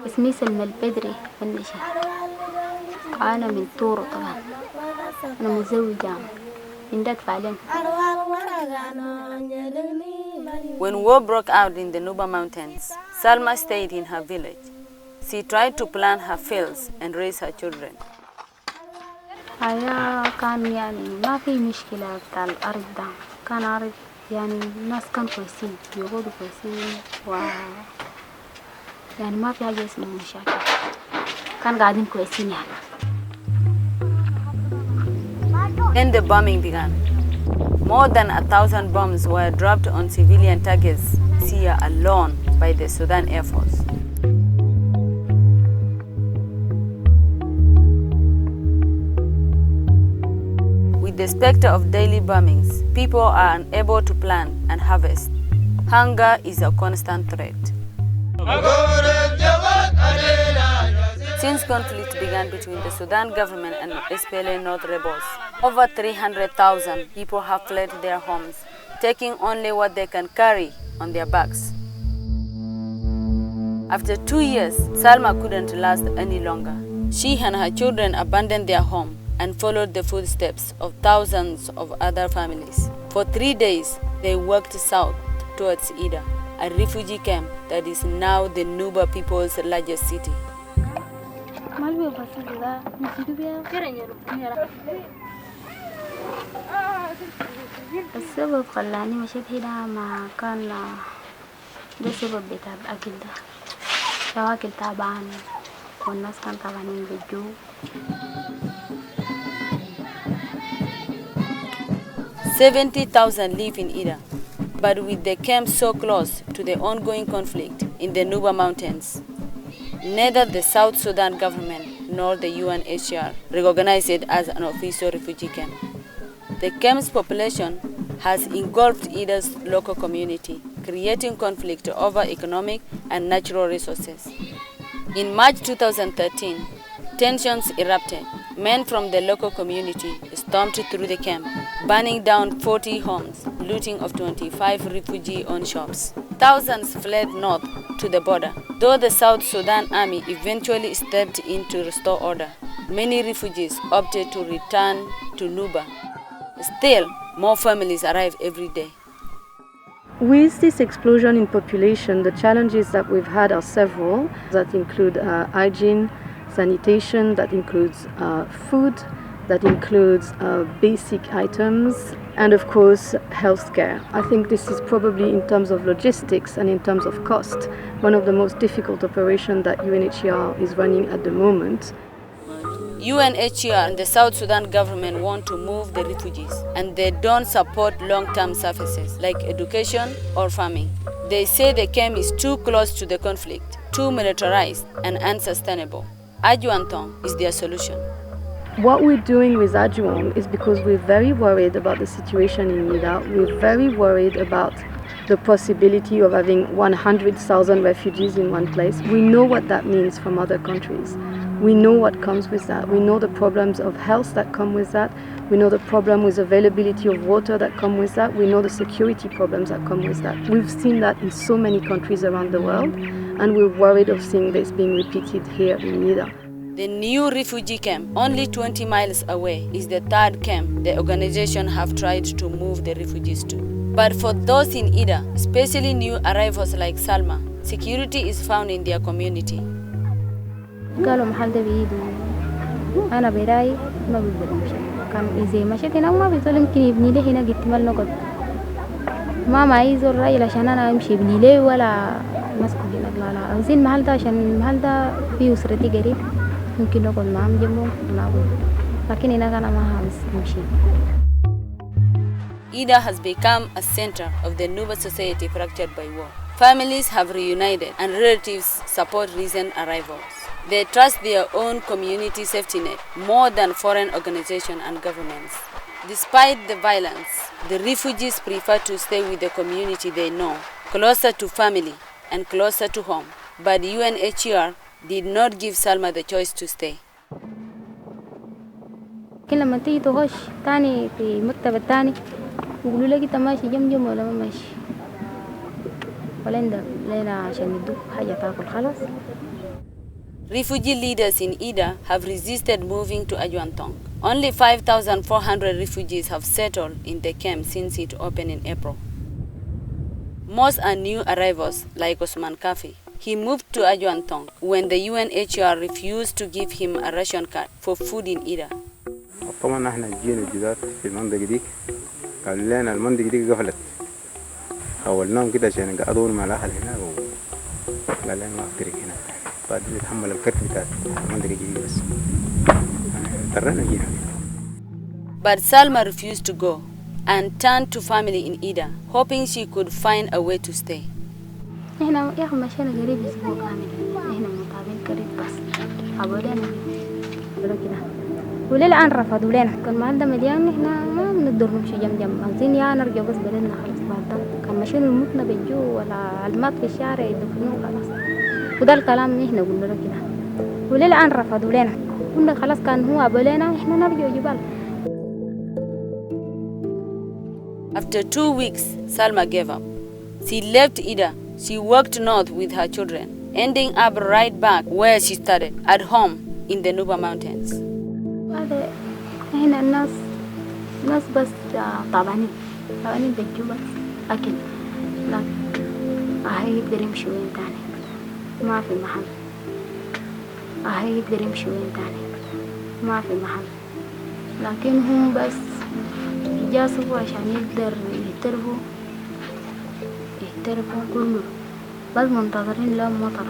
اسمي سلمى البدري النشا. أنا من طور طبعا. أنا متزوجة عندك فعلا. When war broke out in the Nuba Mountains, Salma stayed in her village. She tried to plant her fields and raise her children. كان يعني ما في مشكلة بتاع الأرض ده. كان أرض يعني الناس كانوا كويسين يقعدوا كويسين يعني ما في حاجة اسمها مشاكل. كان قاعدين كويسين يعني. Then the bombing began. More than 1,000 bombs were dropped on civilian targets Sia alone by the Sudan Air Force. With the specter of daily bombings, people are unable to plant and harvest. Hunger is a constant threat. Since conflict began between the Sudan government and SPLA North rebels, over 300,000 people have fled their homes, taking only what they can carry on their backs. After 2 years, Salma couldn't last any longer. She and her children abandoned their home and followed the footsteps of thousands of other families. For 3 days, they walked south towards Ida, a refugee camp that is now the Nuba people's largest city. السبب خلاني مشيت هنا ما كان ده سبب بتاع الأكل ده. شواكل تعبان والناس كان تعبانين بالجوع. 70,000 live in Ida, but with the camp so close to the ongoing conflict in the Nuba Mountains, neither the South Sudan government nor the UNHCR recognize it as an official refugee camp. The camp's population has engulfed Ida's local community, creating conflict over economic and natural resources. In March 2013, tensions erupted. Men from the local community stormed through the camp, burning down 40 homes, looting of 25 refugee-owned shops. Thousands fled north to the border. Though the South Sudan army eventually stepped in to restore order, many refugees opted to return to Nuba. Still, more families arrive every day. With this explosion in population, the challenges that we've had are several that include hygiene, sanitation, that includes food, that includes basic items, and of course healthcare. I think this is probably, in terms of logistics and in terms of cost, one of the most difficult operations that UNHCR is running at the moment. UNHCR and the South Sudan government want to move the refugees, and they don't support long-term services like education or farming. They say the camp is too close to the conflict, too militarized and unsustainable. Ajuantong is their solution. What we're doing with Ajuang is because we're very worried about the situation in Nida. We're very worried about the possibility of having 100,000 refugees in one place. We know what that means from other countries. We know what comes with that. We know the problems of health that come with that. We know the problem with availability of water that come with that. We know the security problems that come with that. We've seen that in so many countries around the world, and we're worried of seeing this being repeated here in Nida. The new refugee camp, only 20 miles away, is the third camp the organization have tried to move the refugees to. But for those in Ida, especially new arrivals like Salma, security is found in their community. قالوا محل ده بيدو أنا براي ما بيقدر مشي كان إذا مشيت هنا ما بيطول يمكن يبني لي هنا قلت ما نقعد ما معي زول راجل عشان أنا أمشي يبني لي ولا مسكو هنا لا عاوزين المحل ده عشان المحل ده فيه أسرتي قريب ممكن نقعد معهم جنبهم ونقعد لكن هنا أنا ما همشي. Ida has become a center of the Nuba society fractured by war. Families have reunited and relatives support recent arrivals. They trust their own community safety net more than foreign organizations and governments. Despite the violence, the refugees prefer to stay with the community they know, closer to family and closer to home. But UNHCR did not give Salma the choice to stay. لما تيجي تخش تاني في المكتب التاني يقولوا لك انت ماشي جم ولا ما ماشي ولين لنا عشان يدوك حاجة تاكل خلاص. Refugee leaders in Ida have resisted moving to Ajuantong. Only 5,400 refugees have settled in the camp since it opened in April. Most are new arrivals, like Osman Kafi. He moved to Ajuantong when the UNHCR refused to give him a ration card for food in Ida. طبعا احنا جينا جداد في المنطقة دي، قالوا لنا المنطقة دي قفلت، حولناهم كده عشان يقعدون مع الأهل هناك، وقال لنا ما أقدر هنا، بعد نتحمل الكرت بتاع المنطقة دي بس، اضطرينا جينا. But Salma refused to go and turned to family in Ida, hoping she could find a way to stay. إحنا يا أخي مشينا قريب أسبوع كامل، إحنا متابعين قريب بس حوالينا كده، وللآن رفضوا لنا، كان معنا مليان إحنا ما بنقدر نمشي جنب، عاوزين يا نرجع بس بلدنا خلاص بعد كان ماشيين نموتنا بالجوع ولا علمات في الشارع يدفنوه خلاص، وده الكلام إحنا قلنا له كده، وللآن رفضوا لنا، قلنا خلاص كان هو أبولنا إحنا نرجع جبال. After 2 weeks, Salma gave up. She left Ida. She walked north with her children, ending up right back where she started, at home in the Nuba Mountains. هذا هنا الناس بس طبعاً بالجوع بس أكل، لكن هاي يقدر يمشي وين تاني، ما في محل، هاي يقدر يمشي وين تاني، ما في محل، لكن هم بس جاسوا عشان يقدر يهتربوا كله، بس منتظرين لهم مطر.